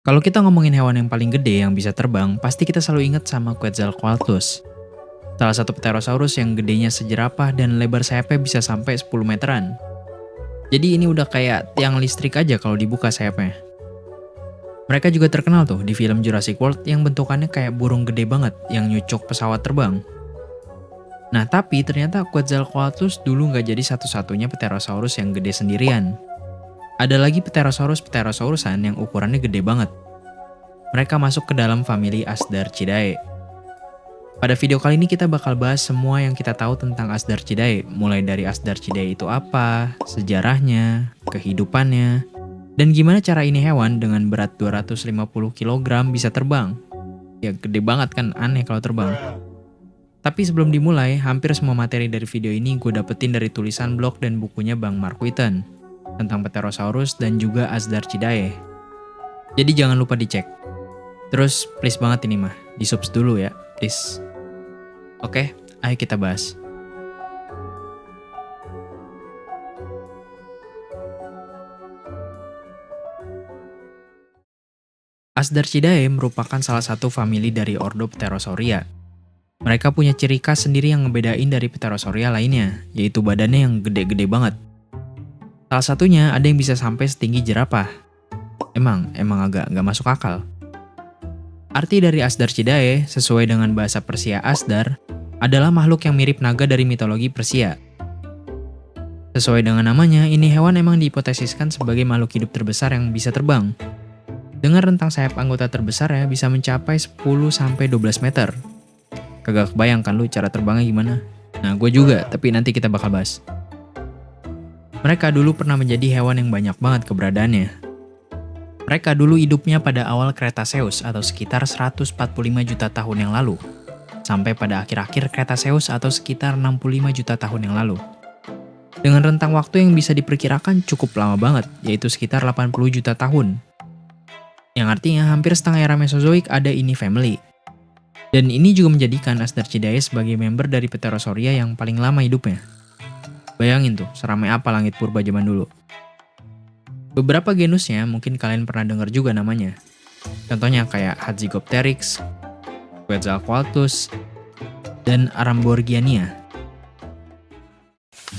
Kalau kita ngomongin hewan yang paling gede yang bisa terbang, pasti kita selalu ingat sama Quetzalcoatlus. Salah satu Pterosaurus yang gedenya sejerapah dan lebar sayapnya bisa sampai 10 meteran. Jadi ini udah kayak tiang listrik aja kalau dibuka sayapnya. Mereka juga terkenal tuh di film Jurassic World yang bentukannya kayak burung gede banget yang nyucuk pesawat terbang. Nah tapi ternyata Quetzalcoatlus dulu nggak jadi satu-satunya Pterosaurus yang gede sendirian. Ada lagi Pterosaurus-Pterosaurusan yang ukurannya gede banget. Mereka masuk ke dalam famili Asdarchidae. Pada video kali ini kita bakal bahas semua yang kita tahu tentang Asdarchidae, mulai dari Asdarchidae itu apa, sejarahnya, kehidupannya, dan gimana cara ini hewan dengan berat 250 kg bisa terbang. Ya gede banget kan, aneh kalau terbang. Tapi sebelum dimulai, hampir semua materi dari video ini gue dapetin dari tulisan blog dan bukunya Bang Mark Witten tentang Pterosaurus dan juga Asdarchidae. Jadi jangan lupa dicek. Terus please banget ini mah, di-subs dulu ya, please. Oke, ayo kita bahas. Asdarchidae merupakan salah satu famili dari ordo Pterosauria. Mereka punya ciri khas sendiri yang ngebedain dari Pterosauria lainnya, yaitu badannya yang gede-gede banget. Salah satunya ada yang bisa sampai setinggi jerapah. Emang agak nggak masuk akal. Arti dari Asdarchidae sesuai dengan bahasa Persia Asdar adalah makhluk yang mirip naga dari mitologi Persia. Sesuai dengan namanya, ini hewan emang dihipotesiskan sebagai makhluk hidup terbesar yang bisa terbang. Dengan rentang sayap anggota terbesarnya bisa mencapai 10-12 meter. Kagak kebayang kan lu cara terbangnya gimana? Nah gue juga, tapi nanti kita bakal bahas. Mereka dulu pernah menjadi hewan yang banyak banget keberadaannya. Mereka dulu hidupnya pada awal Cretaceous atau sekitar 145 juta tahun yang lalu, sampai pada akhir-akhir Cretaceous atau sekitar 65 juta tahun yang lalu. Dengan rentang waktu yang bisa diperkirakan cukup lama banget, yaitu sekitar 80 juta tahun. Yang artinya hampir setengah era Mesozoik ada ini family. Dan ini juga menjadikan Asdarchidae sebagai member dari Pterosauria yang paling lama hidupnya. Bayangin tuh, seramai apa langit purba zaman dulu. Beberapa genusnya mungkin kalian pernah dengar juga namanya. Contohnya kayak Hatzygopteryx, Quetzalcoatlus, dan Aramborgiania.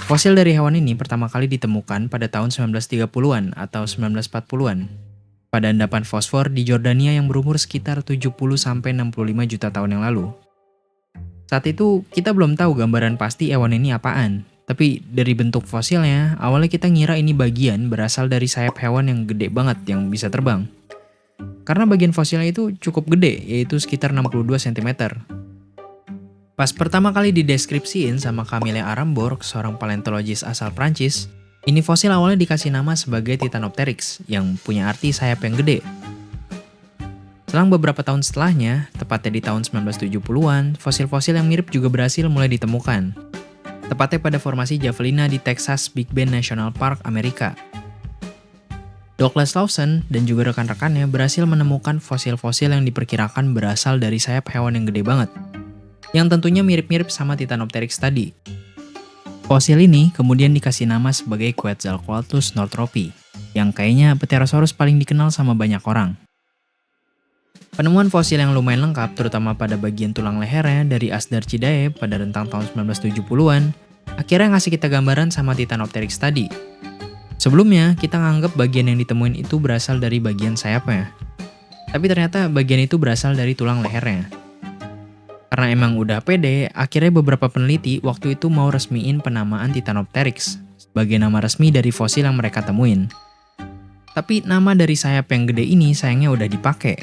Fosil dari hewan ini pertama kali ditemukan pada tahun 1930-an atau 1940-an pada endapan fosfor di Jordania yang berumur sekitar 70-65 juta tahun yang lalu. Saat itu kita belum tahu gambaran pasti hewan ini apaan. Tapi dari bentuk fosilnya, awalnya kita ngira ini bagian berasal dari sayap hewan yang gede banget yang bisa terbang. Karena bagian fosilnya itu cukup gede, yaitu sekitar 62 cm. Pas pertama kali dideskripsiin sama Camille Aramborg, seorang paleontologis asal Prancis, ini fosil awalnya dikasih nama sebagai Titanotherix, yang punya arti sayap yang gede. Selang beberapa tahun setelahnya, tepatnya di tahun 1970-an, fosil-fosil yang mirip juga berhasil mulai ditemukan. Tepatnya pada formasi Javelina di Texas Big Bend National Park, Amerika. Douglas Lawson dan juga rekan-rekannya berhasil menemukan fosil-fosil yang diperkirakan berasal dari sayap hewan yang gede banget, yang tentunya mirip-mirip sama Titanotherix tadi. Fosil ini kemudian dikasih nama sebagai Quetzalcoatlus northropi, yang kayaknya Pterosaurus paling dikenal sama banyak orang. Penemuan fosil yang lumayan lengkap, terutama pada bagian tulang lehernya dari Asdarchidae pada rentang tahun 1970-an, akhirnya ngasih kita gambaran sama Titanotherix tadi. Sebelumnya, kita nganggep bagian yang ditemuin itu berasal dari bagian sayapnya. Tapi ternyata bagian itu berasal dari tulang lehernya. Karena emang udah pede, akhirnya beberapa peneliti waktu itu mau resmiin penamaan Titanotherix sebagai nama resmi dari fosil yang mereka temuin. Tapi nama dari sayap yang gede ini sayangnya udah dipakai.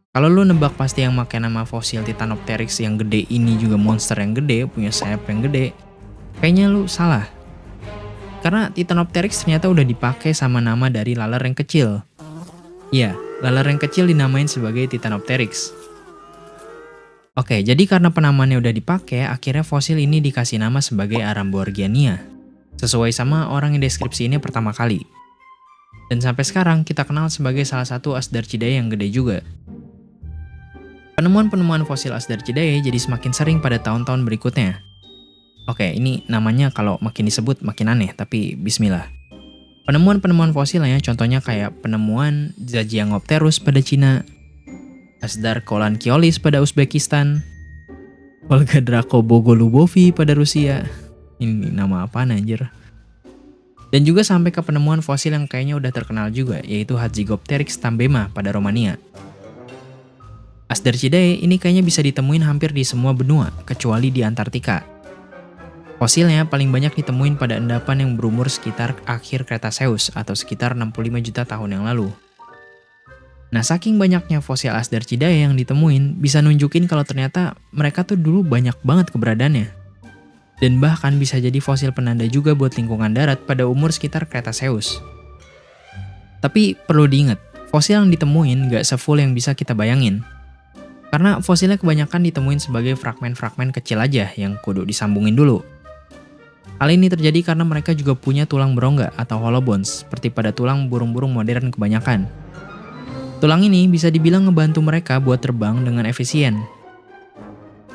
Kalau lu nebak pasti yang pakai nama fosil Titanotherix yang gede ini juga monster yang gede, punya sayap yang gede, kayaknya lu salah. Karena Titanotherix ternyata udah dipakai sama nama dari laler yang kecil. Iya, laler yang kecil dinamain sebagai Titanotherix. Oke, jadi karena penamaannya udah dipakai, akhirnya fosil ini dikasih nama sebagai Aramborgiania. Sesuai sama orang yang deskripsi ini pertama kali. Dan sampai sekarang kita kenal sebagai salah satu Asdarchidae yang gede juga. Penemuan-penemuan fosil Asdarchidae jadi semakin sering pada tahun-tahun berikutnya. Oke, ini namanya kalau makin disebut makin aneh, tapi bismillah. Penemuan-penemuan fosilnya contohnya kayak penemuan Zhejiangopterus pada Cina, Asdar Kolankiolis pada Uzbekistan, Olga Drakobogolubovi pada Rusia. Ini nama apaan anjir? Dan juga sampai ke penemuan fosil yang kayaknya udah terkenal juga, yaitu Hatzegopteryx tambema pada Romania. Asdarchidae ini kayaknya bisa ditemuin hampir di semua benua, kecuali di Antartika. Fosilnya paling banyak ditemuin pada endapan yang berumur sekitar akhir Cretaceous atau sekitar 65 juta tahun yang lalu. Nah, saking banyaknya fosil Asdarchidae yang ditemuin, bisa nunjukin kalau ternyata mereka tuh dulu banyak banget keberadaannya. Dan bahkan bisa jadi fosil penanda juga buat lingkungan darat pada umur sekitar Cretaceous. Tapi perlu diingat, fosil yang ditemuin gak sefull yang bisa kita bayangin. Karena fosilnya kebanyakan ditemuin sebagai fragmen-fragmen kecil aja yang kudu disambungin dulu. Hal ini terjadi karena mereka juga punya tulang berongga atau hollow bones, seperti pada tulang burung-burung modern kebanyakan. Tulang ini bisa dibilang ngebantu mereka buat terbang dengan efisien.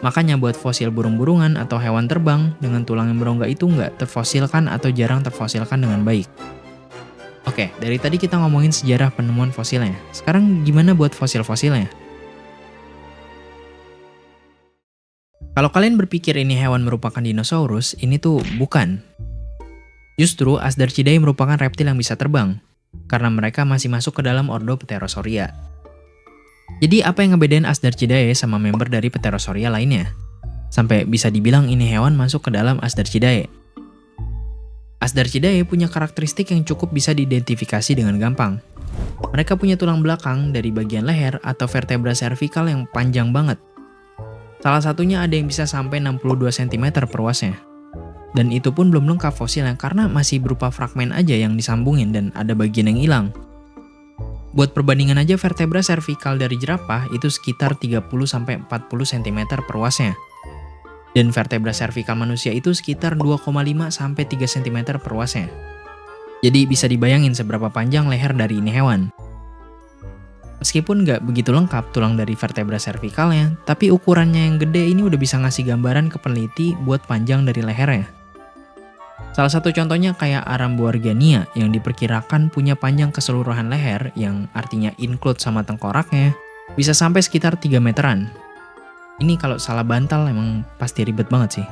Makanya buat fosil burung-burungan atau hewan terbang dengan tulang yang berongga itu nggak terfosilkan atau jarang terfosilkan dengan baik. Oke, dari tadi kita ngomongin sejarah penemuan fosilnya. Sekarang gimana buat fosil-fosilnya? Kalau kalian berpikir ini hewan merupakan dinosaurus, ini tuh bukan. Justru Asdarchidae merupakan reptil yang bisa terbang, karena mereka masih masuk ke dalam ordo Pterosauria. Jadi apa yang ngebedain Asdarchidae sama member dari Pterosauria lainnya? Sampai bisa dibilang ini hewan masuk ke dalam Asdarchidae. Asdarchidae punya karakteristik yang cukup bisa diidentifikasi dengan gampang. Mereka punya tulang belakang dari bagian leher atau vertebra cervical yang panjang banget. Salah satunya ada yang bisa sampai 62 cm perluasnya. Dan itu pun belum lengkap fosilnya karena masih berupa fragmen aja yang disambungin dan ada bagian yang hilang. Buat perbandingan aja, vertebra cervical dari jerapah itu sekitar 30-40 cm perluasnya. Dan vertebra cervical manusia itu sekitar 2,5-3 cm perluasnya. Jadi bisa dibayangin seberapa panjang leher dari ini hewan. Meskipun nggak begitu lengkap tulang dari vertebra cervicalnya, tapi ukurannya yang gede ini udah bisa ngasih gambaran ke peneliti buat panjang dari lehernya. Salah satu contohnya kayak Aramboargania yang diperkirakan punya panjang keseluruhan leher yang artinya include sama tengkoraknya bisa sampai sekitar 3 meteran. Ini kalau salah bantal emang pasti ribet banget sih.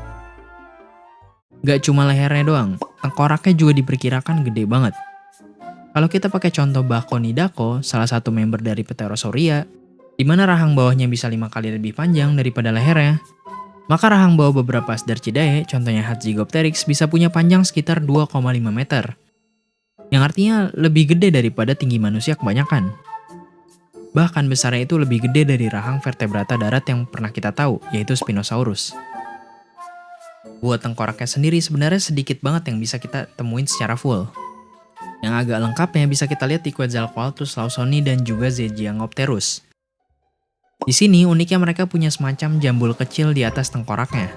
Gak cuma lehernya doang, tengkoraknya juga diperkirakan gede banget. Kalau kita pakai contoh Baconidactyl, salah satu member dari Pterosauria, di mana rahang bawahnya bisa 5 kali lebih panjang daripada lehernya, maka rahang bawah beberapa Asdarchidae, contohnya Hatzegopteryx, bisa punya panjang sekitar 2,5 meter. Yang artinya lebih gede daripada tinggi manusia kebanyakan. Bahkan besarnya itu lebih gede dari rahang vertebrata darat yang pernah kita tahu, yaitu Spinosaurus. Buat tengkoraknya sendiri sebenarnya sedikit banget yang bisa kita temuin secara full. Yang agak lengkapnya bisa kita lihat di Quetzalcoatlus lawsoni dan juga Zhejiangopterus. Di sini uniknya mereka punya semacam jambul kecil di atas tengkoraknya.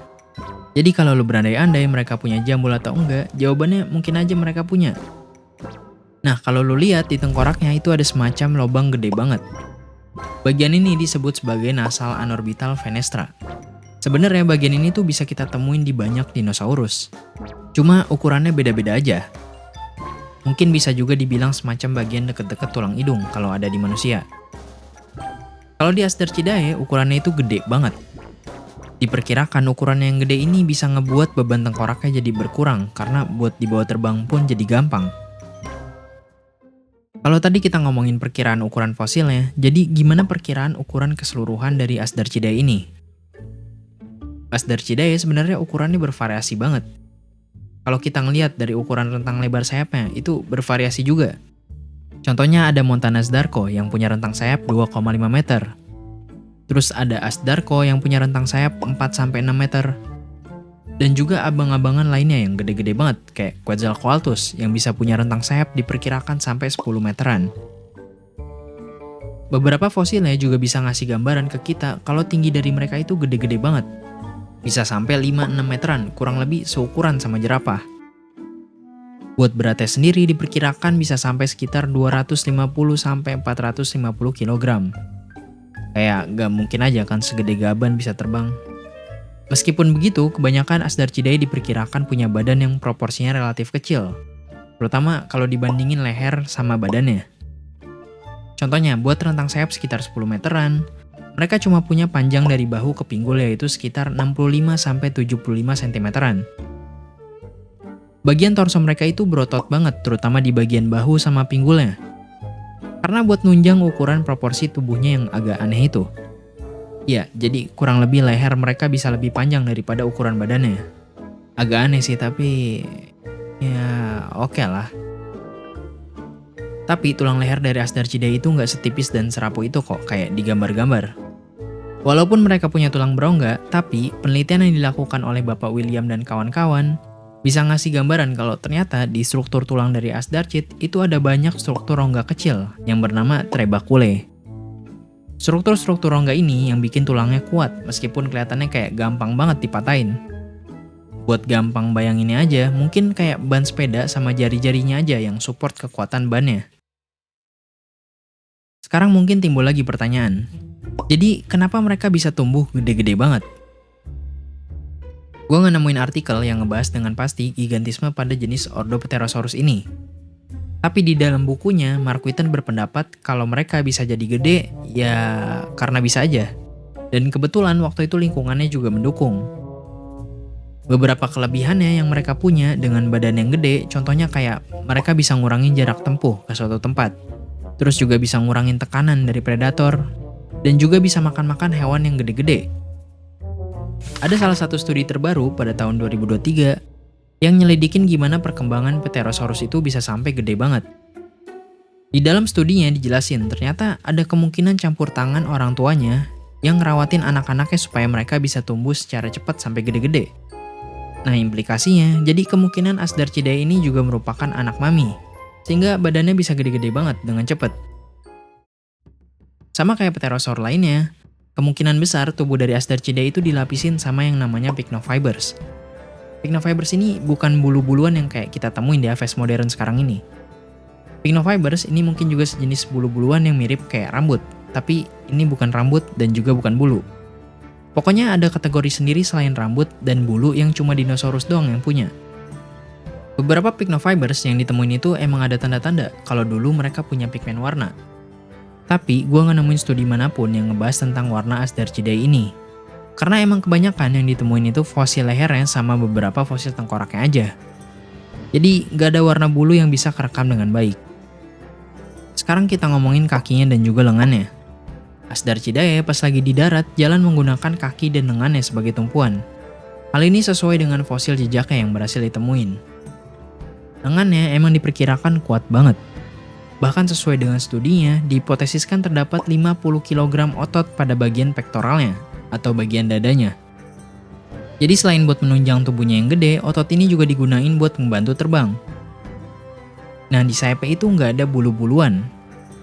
Jadi kalau lu berandai-andai mereka punya jambul atau enggak, jawabannya mungkin aja mereka punya. Nah, kalau lu lihat di tengkoraknya itu ada semacam lubang gede banget. Bagian ini disebut sebagai nasal anorbital fenestra. Sebenarnya bagian ini tuh bisa kita temuin di banyak dinosaurus. Cuma ukurannya beda-beda aja. Mungkin bisa juga dibilang semacam bagian deket-deket tulang hidung kalau ada di manusia. Kalau di Asdarchidae, ukurannya itu gede banget. Diperkirakan ukurannya yang gede ini bisa ngebuat beban tengkoraknya jadi berkurang karena buat dibawa terbang pun jadi gampang. Kalau tadi kita ngomongin perkiraan ukuran fosilnya, jadi gimana perkiraan ukuran keseluruhan dari Asdarchidae ini? Asdarchidae sebenarnya ukurannya bervariasi banget. Kalau kita ngelihat dari ukuran rentang lebar sayapnya, itu bervariasi juga. Contohnya ada Montanasdarko yang punya rentang sayap 2,5 meter. Terus ada Asdarko yang punya rentang sayap 4-6 meter. Dan juga abang-abangan lainnya yang gede-gede banget, kayak Quetzalcoatlus yang bisa punya rentang sayap diperkirakan sampai 10 meteran. Beberapa fosilnya juga bisa ngasih gambaran ke kita kalau tinggi dari mereka itu gede-gede banget. Bisa sampai 5-6 meteran, kurang lebih seukuran sama jerapah. Buat beratnya sendiri diperkirakan bisa sampai sekitar 250-450 kg. Kayak gak mungkin aja kan segede gaban bisa terbang. Meskipun begitu, kebanyakan Asdarchidae diperkirakan punya badan yang proporsinya relatif kecil. terutama kalau dibandingin leher sama badannya. Contohnya, buat rentang sayap sekitar 10 meteran, mereka cuma punya panjang dari bahu ke pinggul yaitu sekitar 65-75 cm-an. Bagian torso mereka itu berotot banget, terutama di bagian bahu sama pinggulnya. Karena buat nunjang ukuran proporsi tubuhnya yang agak aneh itu. Ya, jadi kurang lebih leher mereka bisa lebih panjang daripada ukuran badannya. Agak aneh sih, tapi ya oke lah. Tapi tulang leher dari Asdarchidae itu nggak setipis dan serapuh itu kok, kayak di gambar-gambar. Walaupun mereka punya tulang berongga, tapi penelitian yang dilakukan oleh Bapak William dan kawan-kawan bisa ngasih gambaran kalau ternyata di struktur tulang dari Asdarchid itu ada banyak struktur rongga kecil yang bernama trabeculae. Struktur-struktur rongga ini yang bikin tulangnya kuat meskipun kelihatannya kayak gampang banget dipatahin. Buat gampang bayanginnya aja, mungkin kayak ban sepeda sama jari-jarinya aja yang support kekuatan bannya. Sekarang mungkin timbul lagi pertanyaan. Jadi, kenapa mereka bisa tumbuh gede-gede banget? Gue nggak nemuin artikel yang ngebahas dengan pasti gigantisme pada jenis Ordopterosaurus ini. Tapi di dalam bukunya, Mark Witten berpendapat kalau mereka bisa jadi gede, ya karena bisa aja. Dan kebetulan waktu itu lingkungannya juga mendukung. Beberapa kelebihannya yang mereka punya dengan badan yang gede, contohnya kayak mereka bisa ngurangin jarak tempuh ke suatu tempat. Terus juga bisa ngurangin tekanan dari predator, dan juga bisa makan-makan hewan yang gede-gede. Ada salah satu studi terbaru pada tahun 2023 yang nyelidikin gimana perkembangan Pterosaurus itu bisa sampai gede banget. Di dalam studinya dijelasin ternyata ada kemungkinan campur tangan orang tuanya yang ngerawatin anak-anaknya supaya mereka bisa tumbuh secara cepat sampai gede-gede. Nah implikasinya, jadi kemungkinan Asdarchidae ini juga merupakan anak mami, sehingga badannya bisa gede-gede banget dengan cepat. Sama kayak pterosaur lainnya, kemungkinan besar tubuh dari Asdarchidae itu dilapisin sama yang namanya pycnofibers. Pycnofibers ini bukan bulu-buluan yang kayak kita temuin di aves modern sekarang ini. Pycnofibers ini mungkin juga sejenis bulu-buluan yang mirip kayak rambut, tapi ini bukan rambut dan juga bukan bulu. Pokoknya ada kategori sendiri selain rambut dan bulu yang cuma dinosaurus doang yang punya. Beberapa pycnofibers yang ditemuin itu emang ada tanda-tanda kalau dulu mereka punya pigmen warna. Tapi gue gak nemuin studi manapun yang ngebahas tentang warna Asdarchidae ini. Karena emang kebanyakan yang ditemuin itu fosil lehernya sama beberapa fosil tengkoraknya aja. Jadi gak ada warna bulu yang bisa kerekam dengan baik. Sekarang kita ngomongin kakinya dan juga lengannya. Asdarchidae pas lagi di darat jalan menggunakan kaki dan lengannya sebagai tumpuan. Hal ini sesuai dengan fosil jejaknya yang berhasil ditemuin. Lengannya emang diperkirakan kuat banget. Bahkan sesuai dengan studinya, dihipotesiskan terdapat 50 kg otot pada bagian pektoralnya atau bagian dadanya. Jadi selain buat menunjang tubuhnya yang gede, otot ini juga digunain buat membantu terbang. Nah di sayapnya itu nggak ada bulu-buluan.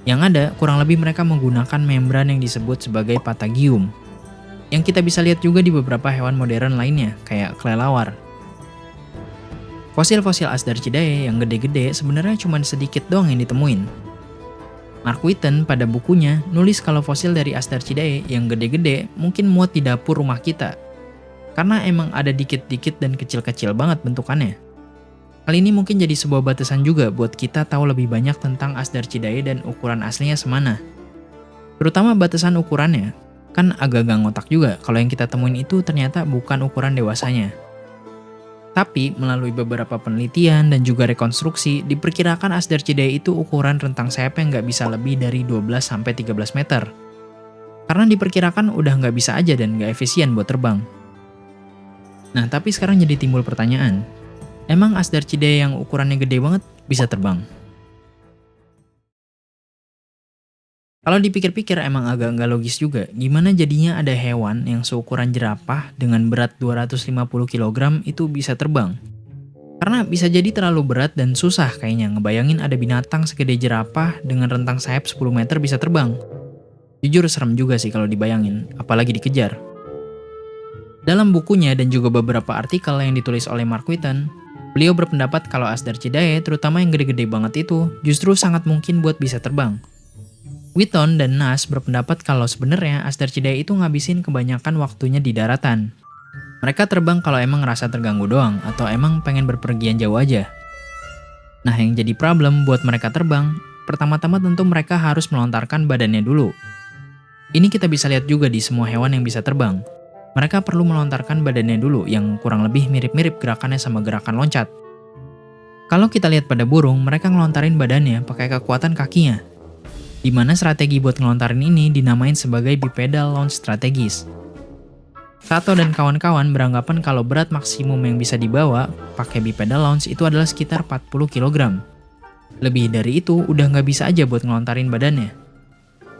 Yang ada, kurang lebih mereka menggunakan membran yang disebut sebagai patagium. Yang kita bisa lihat juga di beberapa hewan modern lainnya, kayak kelelawar. Fosil-fosil Asdarchidae yang gede-gede sebenarnya cuma sedikit doang yang ditemuin. Mark Witten pada bukunya nulis kalau fosil dari Asdarchidae yang gede-gede mungkin muat di dapur rumah kita. Karena emang ada dikit-dikit dan kecil-kecil banget bentukannya. Hal ini mungkin jadi sebuah batasan juga buat kita tahu lebih banyak tentang Asdarchidae dan ukuran aslinya semana. Terutama batasan ukurannya, kan agak-agak ngotak juga kalau yang kita temuin itu ternyata bukan ukuran dewasanya. Tapi melalui beberapa penelitian dan juga rekonstruksi, diperkirakan Asdarchidae itu ukuran rentang sayapnya nggak bisa lebih dari 12-13 meter. Karena diperkirakan udah nggak bisa aja dan nggak efisien buat terbang. Nah tapi sekarang jadi timbul pertanyaan, emang Asdarchidae yang ukurannya gede banget bisa terbang? Kalau dipikir-pikir emang agak nggak logis juga, gimana jadinya ada hewan yang seukuran jerapah dengan berat 250 kg itu bisa terbang? Karena bisa jadi terlalu berat dan susah kayaknya ngebayangin ada binatang segede jerapah dengan rentang sayap 10 meter bisa terbang. Jujur serem juga sih kalau dibayangin, apalagi dikejar. Dalam bukunya dan juga beberapa artikel yang ditulis oleh Mark Witten, beliau berpendapat kalau Asdarchidae, terutama yang gede-gede banget itu, justru sangat mungkin buat bisa terbang. Witten dan Nash berpendapat kalau sebenarnya Asdarchidae itu ngabisin kebanyakan waktunya di daratan. Mereka terbang kalau emang ngerasa terganggu doang, atau emang pengen berpergian jauh aja. Nah, yang jadi problem buat mereka terbang, pertama-tama tentu mereka harus melontarkan badannya dulu. Ini kita bisa lihat juga di semua hewan yang bisa terbang. Mereka perlu melontarkan badannya dulu yang kurang lebih mirip-mirip gerakannya sama gerakan loncat. Kalau kita lihat pada burung, mereka ngelontarin badannya pakai kekuatan kakinya. Di mana strategi buat ngelontarin ini dinamain sebagai bipedal launch strategies. Sato dan kawan-kawan beranggapan kalau berat maksimum yang bisa dibawa pakai bipedal launch itu adalah sekitar 40 kg. Lebih dari itu udah nggak bisa aja buat ngelontarin badannya.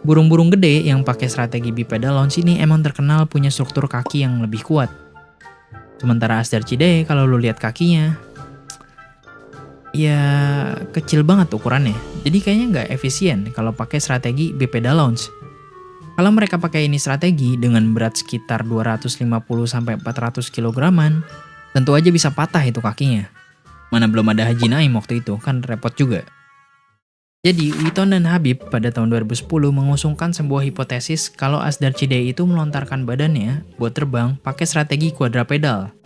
Burung-burung gede yang pakai strategi bipedal launch ini emang terkenal punya struktur kaki yang lebih kuat. Sementara Asdarchidae kalau lu lihat kakinya, ya kecil banget ukurannya. Jadi kayaknya nggak efisien kalau pakai strategi bipedal launch. Kalau mereka pakai ini strategi dengan berat sekitar 250-400 kg, tentu aja bisa patah itu kakinya. Mana belum ada Haji Naim waktu itu, kan repot juga. Jadi, Wheaton dan Habib pada tahun 2010 mengusungkan sebuah hipotesis kalau Asdarchidae itu melontarkan badannya buat terbang pakai strategi quadrupedal.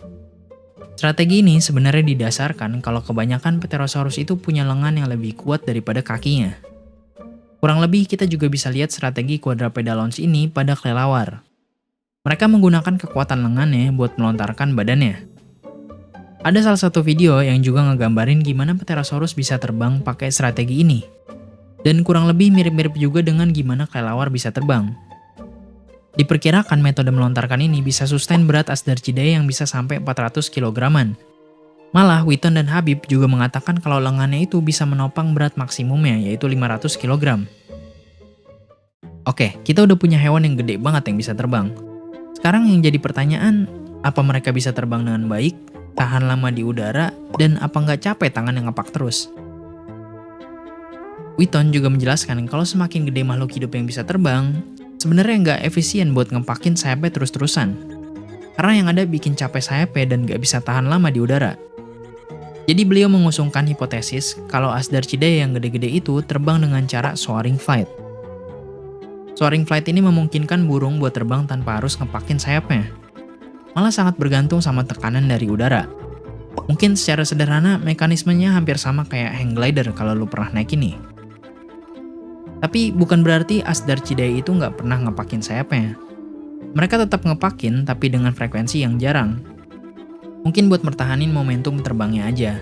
Strategi ini sebenarnya didasarkan kalau kebanyakan Pterosaurus itu punya lengan yang lebih kuat daripada kakinya. Kurang lebih kita juga bisa lihat strategi quadrupedal launch ini pada kelelawar. Mereka menggunakan kekuatan lengannya buat melontarkan badannya. Ada salah satu video yang juga ngegambarin gimana Pterosaurus bisa terbang pakai strategi ini. Dan kurang lebih mirip-mirip juga dengan gimana kelelawar bisa terbang. Diperkirakan metode melontarkan ini bisa sustain berat Asdarchidae yang bisa sampai 400 kg. Malah Wheaton dan Habib juga mengatakan kalau lengannya itu bisa menopang berat maksimumnya yaitu 500 kg. Oke, kita udah punya hewan yang gede banget yang bisa terbang. Sekarang yang jadi pertanyaan, apa mereka bisa terbang dengan baik, tahan lama di udara, dan apa nggak capek tangan yang ngepak terus? Wheaton juga menjelaskan kalau semakin gede makhluk hidup yang bisa terbang, sebenarnya nggak efisien buat ngepakin sayapnya terus-terusan. Karena yang ada bikin capek sayapnya dan nggak bisa tahan lama di udara. Jadi beliau mengusungkan hipotesis kalau Asdarchidae yang gede-gede itu terbang dengan cara soaring flight. Soaring flight ini memungkinkan burung buat terbang tanpa harus ngepakin sayapnya. Malah sangat bergantung sama tekanan dari udara. Mungkin secara sederhana mekanismenya hampir sama kayak hang glider kalau lu pernah naik ini. Tapi bukan berarti Asdarchidae itu nggak pernah ngepakin sayapnya. Mereka tetap ngepakin tapi dengan frekuensi yang jarang. Mungkin buat mertahanin momentum terbangnya aja.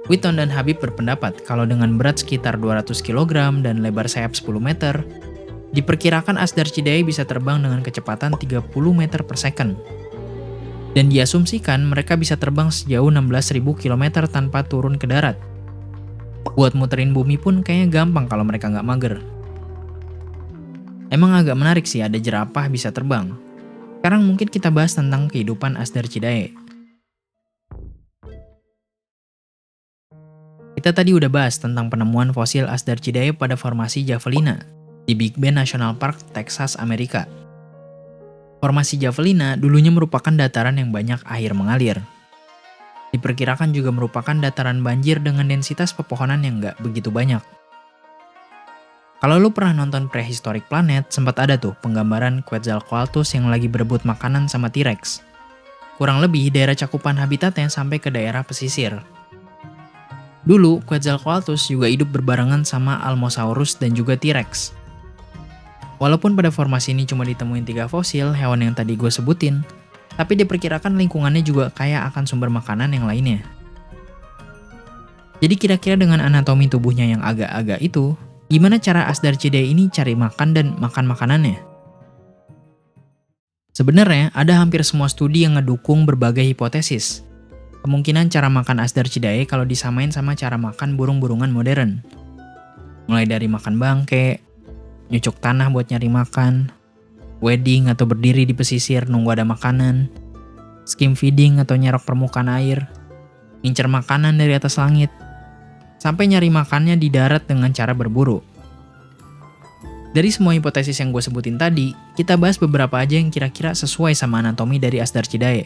Wheaton dan Habib berpendapat kalau dengan berat sekitar 200 kg dan lebar sayap 10 meter, diperkirakan Asdarchidae bisa terbang dengan kecepatan 30 meter per second. Dan diasumsikan mereka bisa terbang sejauh 16.000 km tanpa turun ke darat. Buat muterin bumi pun kayaknya gampang kalau mereka nggak mager. Emang agak menarik sih ada jerapah bisa terbang. Sekarang mungkin kita bahas tentang kehidupan Asdarchidae. Kita tadi udah bahas tentang penemuan fosil Asdarchidae pada formasi Javelina di Big Bend National Park, Texas, Amerika. Formasi Javelina dulunya merupakan dataran yang banyak air mengalir. Diperkirakan juga merupakan dataran banjir dengan densitas pepohonan yang nggak begitu banyak. Kalau lu pernah nonton Prehistoric Planet, sempat ada tuh penggambaran Quetzalcoatlus yang lagi berebut makanan sama T-Rex. Kurang lebih daerah cakupan habitatnya sampai ke daerah pesisir. Dulu, Quetzalcoatlus juga hidup berbarengan sama Almosaurus dan juga T-Rex. Walaupun pada formasi ini cuma ditemuin 3 fosil hewan yang tadi gue sebutin, tapi diperkirakan lingkungannya juga kaya akan sumber makanan yang lainnya. Jadi kira-kira dengan anatomi tubuhnya yang agak-agak itu, gimana cara Asdarchidae ini cari makan dan makan makanannya? Sebenarnya ada hampir semua studi yang ngedukung berbagai hipotesis. Kemungkinan cara makan Asdarchidae kalau disamain sama cara makan burung-burungan modern. Mulai dari makan bangke, nyucuk tanah buat nyari makan, wading atau berdiri di pesisir nunggu ada makanan, skim feeding atau nyerok permukaan air, ngincer makanan dari atas langit, sampai nyari makannya di darat dengan cara berburu. Dari semua hipotesis yang gue sebutin tadi, kita bahas beberapa aja yang kira-kira sesuai sama anatomi dari Asdarchidae.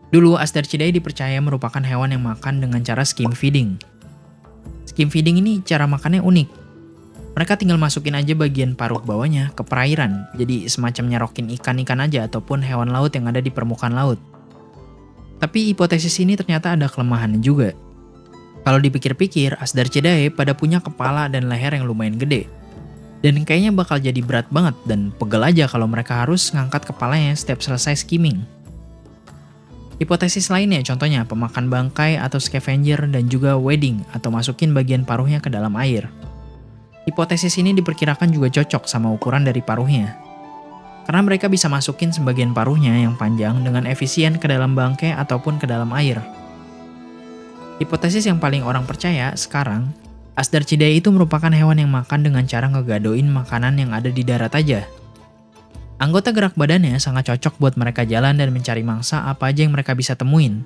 Dulu, Asdarchidae dipercaya merupakan hewan yang makan dengan cara skim feeding. Skim feeding ini cara makannya unik. Mereka tinggal masukin aja bagian paruh bawahnya ke perairan, jadi semacam nyerokin ikan-ikan aja ataupun hewan laut yang ada di permukaan laut. Tapi hipotesis ini ternyata ada kelemahannya juga. Kalau dipikir-pikir, Asdarchidae pada punya kepala dan leher yang lumayan gede. Dan kayaknya bakal jadi berat banget dan pegel aja kalau mereka harus ngangkat kepalanya setiap selesai skimming. Hipotesis lainnya contohnya pemakan bangkai atau scavenger dan juga wading atau masukin bagian paruhnya ke dalam air. Hipotesis ini diperkirakan juga cocok sama ukuran dari paruhnya. Karena mereka bisa masukin sebagian paruhnya yang panjang dengan efisien ke dalam bangkai ataupun ke dalam air. Hipotesis yang paling orang percaya sekarang, Asdarchidae itu merupakan hewan yang makan dengan cara ngegadoin makanan yang ada di darat aja. Anggota gerak badannya sangat cocok buat mereka jalan dan mencari mangsa apa aja yang mereka bisa temuin.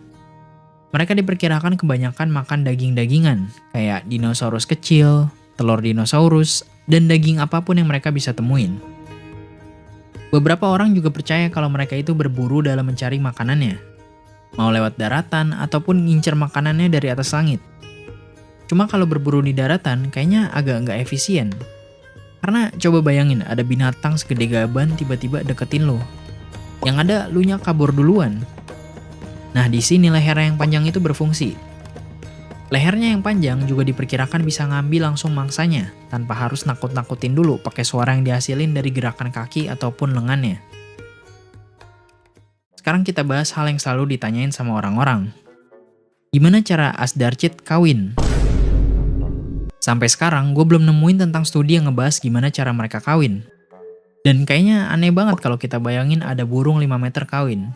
Mereka diperkirakan kebanyakan makan daging-dagingan, kayak dinosaurus kecil, telur dinosaurus, dan daging apapun yang mereka bisa temuin. Beberapa orang juga percaya kalau mereka itu berburu dalam mencari makanannya, mau lewat daratan ataupun ngincer makanannya dari atas langit. Cuma kalau berburu di daratan kayaknya agak nggak efisien. Karena coba bayangin ada binatang segede gaban tiba-tiba deketin lo. Yang ada lunya kabur duluan. Nah di sini leher yang panjang itu berfungsi. Lehernya yang panjang juga diperkirakan bisa ngambil langsung mangsanya tanpa harus nakut-nakutin dulu pakai suara yang dihasilin dari gerakan kaki ataupun lengannya. Sekarang kita bahas hal yang selalu ditanyain sama orang-orang. Gimana cara Asdarchid kawin? Sampai sekarang gue belum nemuin tentang studi yang ngebahas gimana cara mereka kawin. Dan kayaknya aneh banget kalau kita bayangin ada burung 5 meter kawin.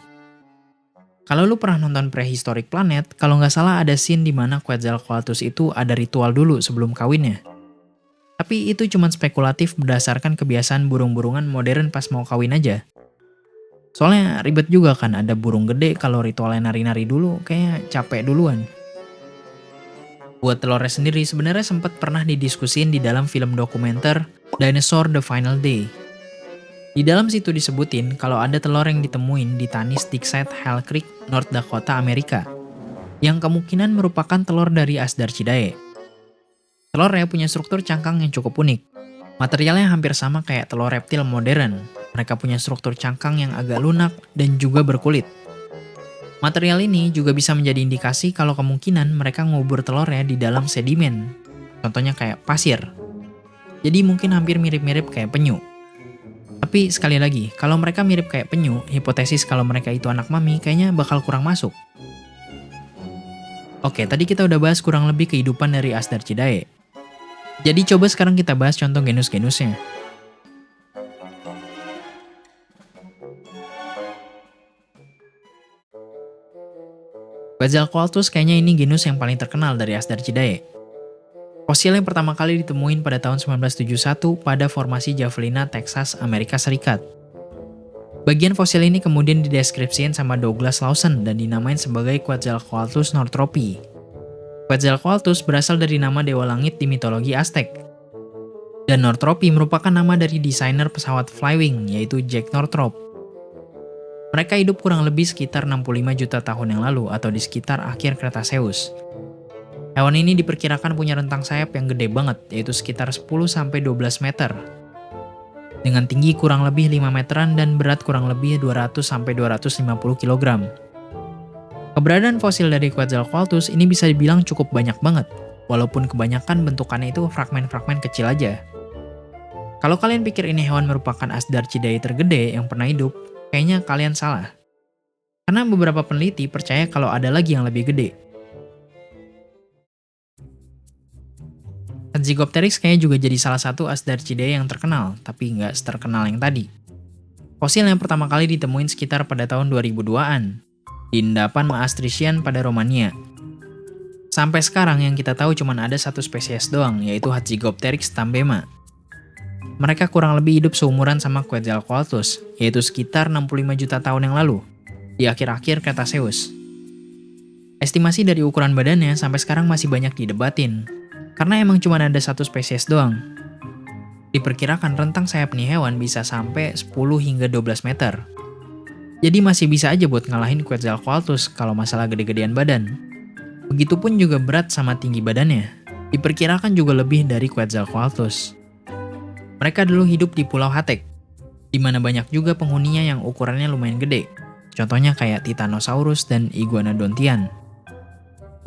Kalau lu pernah nonton Prehistoric Planet, kalau nggak salah ada scene di mana Quetzalcoatlus itu ada ritual dulu sebelum kawinnya. Tapi itu cuma spekulatif berdasarkan kebiasaan burung-burungan modern pas mau kawin aja. Soalnya ribet juga kan ada burung gede kalau ritualnya nari-nari dulu, kayak capek duluan. Buat telurnya sendiri sebenarnya sempat pernah didiskusin di dalam film dokumenter Dinosaur The Final Day. Di dalam situ disebutin kalau ada telur yang ditemuin di Tanis Dixside Hell Creek, North Dakota, Amerika, yang kemungkinan merupakan telur dari Asdarchidae. Telurnya punya struktur cangkang yang cukup unik. Materialnya hampir sama kayak telur reptil modern. Mereka punya struktur cangkang yang agak lunak dan juga berkulit. Material ini juga bisa menjadi indikasi kalau kemungkinan mereka ngubur telurnya di dalam sedimen. Contohnya kayak pasir. Jadi mungkin hampir mirip-mirip kayak penyu. Tapi sekali lagi, kalau mereka mirip kayak penyu, hipotesis kalau mereka itu anak mami kayaknya bakal kurang masuk. Oke, tadi kita udah bahas kurang lebih kehidupan dari Asdarchidae. Jadi coba sekarang kita bahas contoh genus-genusnya. Quetzalcoatlus kayaknya ini genus yang paling terkenal dari Asdarchidae. Fosil yang pertama kali ditemuin pada tahun 1971 pada formasi Javelina, Texas, Amerika Serikat. Bagian fosil ini kemudian dideskripsikan sama Douglas Lawson dan dinamain sebagai Quetzalcoatlus northropi. Quetzalcoatlus berasal dari nama dewa langit di mitologi Aztec. Dan northropi merupakan nama dari desainer pesawat Flywing, yaitu Jack Northrop. Mereka hidup kurang lebih sekitar 65 juta tahun yang lalu atau di sekitar akhir Cretaceous. Hewan ini diperkirakan punya rentang sayap yang gede banget, yaitu sekitar 10-12 meter. Dengan tinggi kurang lebih 5 meteran dan berat kurang lebih 200-250 kg. Keberadaan fosil dari Quetzalcoatlus ini bisa dibilang cukup banyak banget, walaupun kebanyakan bentukannya itu fragmen-fragmen kecil aja. Kalau kalian pikir ini hewan merupakan Asdarchidae tergede yang pernah hidup, kayaknya kalian salah. Karena beberapa peneliti percaya kalau ada lagi yang lebih gede. Hatzegopteryx kayaknya juga jadi salah satu Asdarchidae yang terkenal, tapi nggak terkenal yang tadi. Fosil yang pertama kali ditemuin sekitar pada tahun 2002-an, di endapan Maastrichtian pada Romania. Sampai sekarang yang kita tahu cuma ada satu spesies doang, yaitu Hatzegopteryx tambema. Mereka kurang lebih hidup seumuran sama Quetzalcoatlus, yaitu sekitar 65 juta tahun yang lalu, di akhir-akhir Cretaceous. Estimasi dari ukuran badannya sampai sekarang masih banyak didebatin, karena emang cuma ada satu spesies doang. Diperkirakan rentang sayap nih hewan bisa sampai 10 hingga 12 meter. Jadi masih bisa aja buat ngalahin Quetzalcoatlus kalau masalah gede-gedean badan. Begitupun juga berat sama tinggi badannya. Diperkirakan juga lebih dari Quetzalcoatlus. Mereka dulu hidup di Pulau Hatek, di mana banyak juga penghuninya yang ukurannya lumayan gede. Contohnya kayak Titanosaurus dan Iguanodontian.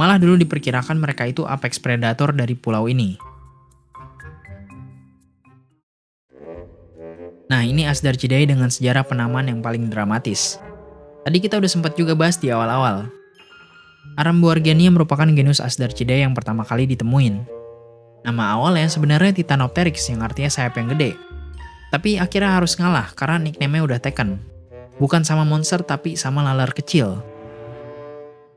Malah dulu diperkirakan mereka itu apex predator dari pulau ini. Nah, ini Asdarchidae dengan sejarah penamaan yang paling dramatis. Tadi kita udah sempat juga bahas di awal-awal. Aramboargenia merupakan genus Asdarchidae yang pertama kali ditemuin. Nama awalnya sebenarnya Titanopteryx yang artinya sayap yang gede. Tapi akhirnya harus ngalah karena nickname-nya udah taken. Bukan sama monster tapi sama laler kecil.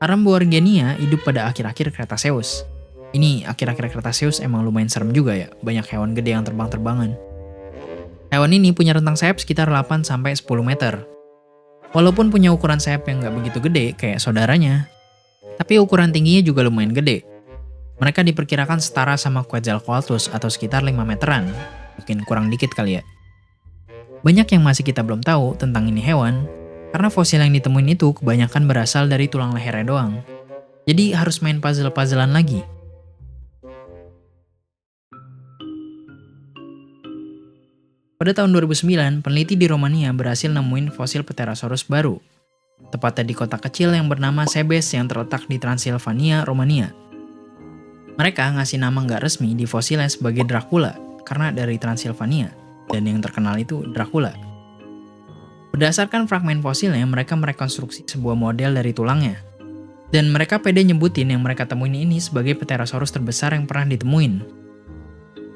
Aramboargenia hidup pada akhir-akhir Cretaceous. Ini akhir-akhir Cretaceous emang lumayan serem juga ya, banyak hewan gede yang terbang-terbangan. Hewan ini punya rentang sayap sekitar 8-10 meter. Walaupun punya ukuran sayap yang nggak begitu gede kayak saudaranya, tapi ukuran tingginya juga lumayan gede. Mereka diperkirakan setara sama Quetzalcoatlus atau sekitar 5 meteran, mungkin kurang dikit kali ya. Banyak yang masih kita belum tahu tentang ini hewan, karena fosil yang ditemuin itu kebanyakan berasal dari tulang lehernya doang. Jadi harus main puzzle-puzzlean lagi. Pada tahun 2009, peneliti di Romania berhasil nemuin fosil Pterosaurus baru. Tepatnya di kota kecil yang bernama Sebes yang terletak di Transilvania, Romania. Mereka ngasih nama nggak resmi di fosilnya sebagai Dracula, karena dari Transilvania, dan yang terkenal itu Dracula. Berdasarkan fragmen fosilnya, mereka merekonstruksi sebuah model dari tulangnya. Dan mereka pede nyebutin yang mereka temuin ini sebagai Pterosaurus terbesar yang pernah ditemuin.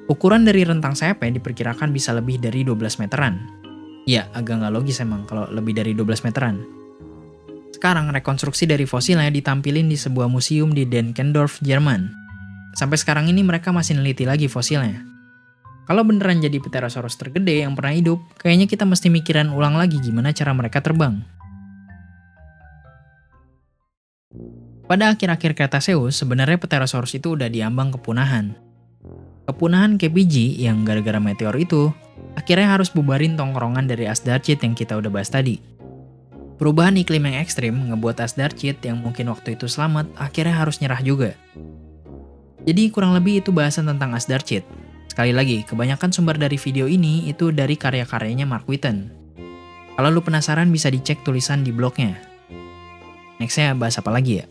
Ukuran dari rentang sayapnya diperkirakan bisa lebih dari 12 meteran. Ya, agak nggak logis emang kalau lebih dari 12 meteran. Sekarang rekonstruksi dari fosilnya ditampilin di sebuah museum di Denkendorf, Jerman. Sampai sekarang ini mereka masih neliti lagi fosilnya. Kalau beneran jadi Pterosaurus tergede yang pernah hidup, kayaknya kita mesti mikirin ulang lagi gimana cara mereka terbang. Pada akhir-akhir Cretaceous, sebenarnya Pterosaurus itu udah diambang kepunahan. Kepunahan KPG yang gara-gara meteor itu, akhirnya harus bubarin tongkrongan dari Asdarchid yang kita udah bahas tadi. Perubahan iklim yang ekstrim ngebuat Asdarchid yang mungkin waktu itu selamat, akhirnya harus nyerah juga. Jadi kurang lebih itu bahasan tentang Asdarchid. Sekali lagi, kebanyakan sumber dari video ini itu dari karya-karyanya Mark Witten. Kalau lu penasaran bisa dicek tulisan di blognya. Nextnya bahas apa lagi ya?